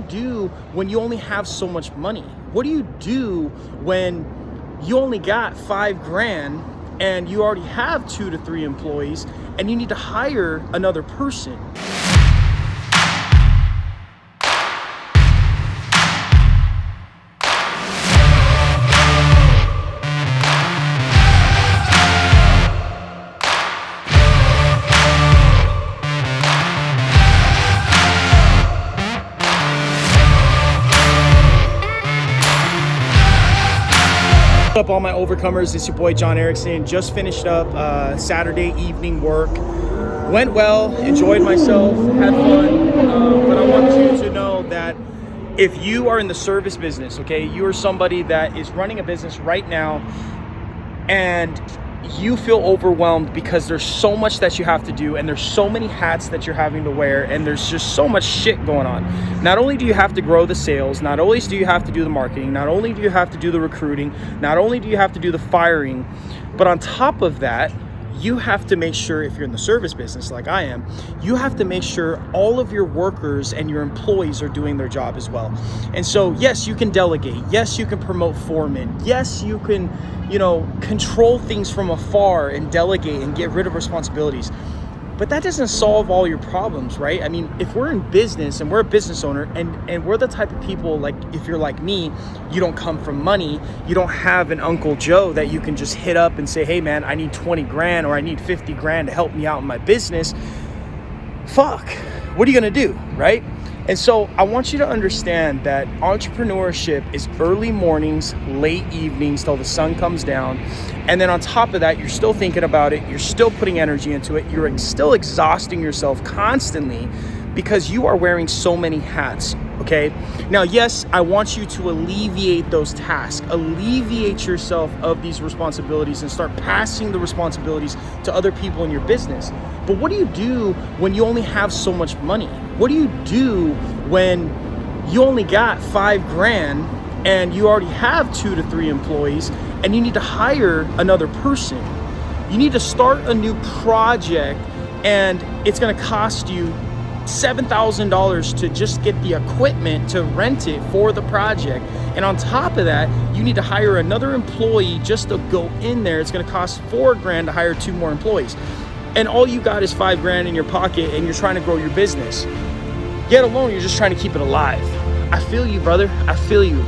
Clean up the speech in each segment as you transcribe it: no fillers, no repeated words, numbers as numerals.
Do when you only have so much money? What do you do when you only got $5,000 and you already have 2 to 3 employees and you need to hire another person? What's up, all my overcomers? It's your boy John Erikson. Just finished up Saturday evening work. Went well, enjoyed myself, had fun. But I want you to know that if you are in the service business, okay, you are somebody that is running a business right now and you feel overwhelmed because there's so much that you have to do and there's so many hats that you're having to wear and there's just so much shit going on. Not only do you have to grow the sales, not only do you have to do the marketing, not only do you have to do the recruiting, not only do you have to do the firing, but on top of that, you have to make sure, if you're in the service business like I am, you have to make sure all of your workers and your employees are doing their job as well. And so, yes, you can delegate. Yes, you can promote foremen. Yes, you can, control things from afar and delegate and get rid of responsibilities. But that doesn't solve all your problems, right? I mean, if we're in business and we're a business owner and we're the type of people, like if you're like me, you don't come from money, you don't have an Uncle Joe that you can just hit up and say, hey man, I need 20 grand or I need 50 grand to help me out in my business. Fuck, what are you gonna do, right? And so I want you to understand that entrepreneurship is early mornings, late evenings till the sun comes down. And then on top of that, you're still thinking about it. You're still putting energy into it. You're still exhausting yourself constantly because you are wearing so many hats, okay? Now, yes, I want you to alleviate those tasks, alleviate yourself of these responsibilities and start passing the responsibilities to other people in your business. But what do you do when you only have so much money? What do you do when you only got $5,000 and you already have 2 to 3 employees and you need to hire another person? You need to start a new project and it's gonna cost you $7,000 to just get the equipment to rent it for the project. And on top of that, you need to hire another employee just to go in there. It's gonna cost $4,000 to hire 2 more employees. And all you got is $5,000 in your pocket and you're trying to grow your business. Yet alone, you're just trying to keep it alive. I feel you, brother, I feel you.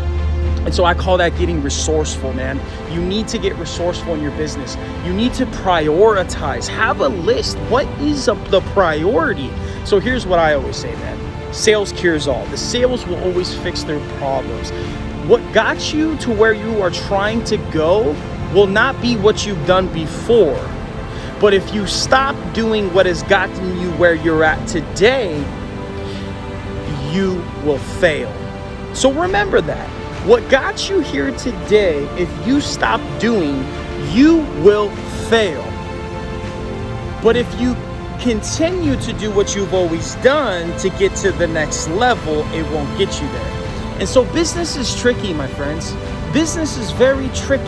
And so I call that getting resourceful, man. You need to get resourceful in your business. You need to prioritize, have a list. What is the priority? So here's what I always say, man. Sales cures all. The sales will always fix their problems. What got you to where you are trying to go will not be what you've done before. But if you stop doing what has gotten you where you're at today, you will fail. So remember that. What got you here today, if you stop doing, you will fail. But if you continue to do what you've always done to get to the next level, it won't get you there. And so business is tricky, my friends. Business is very tricky.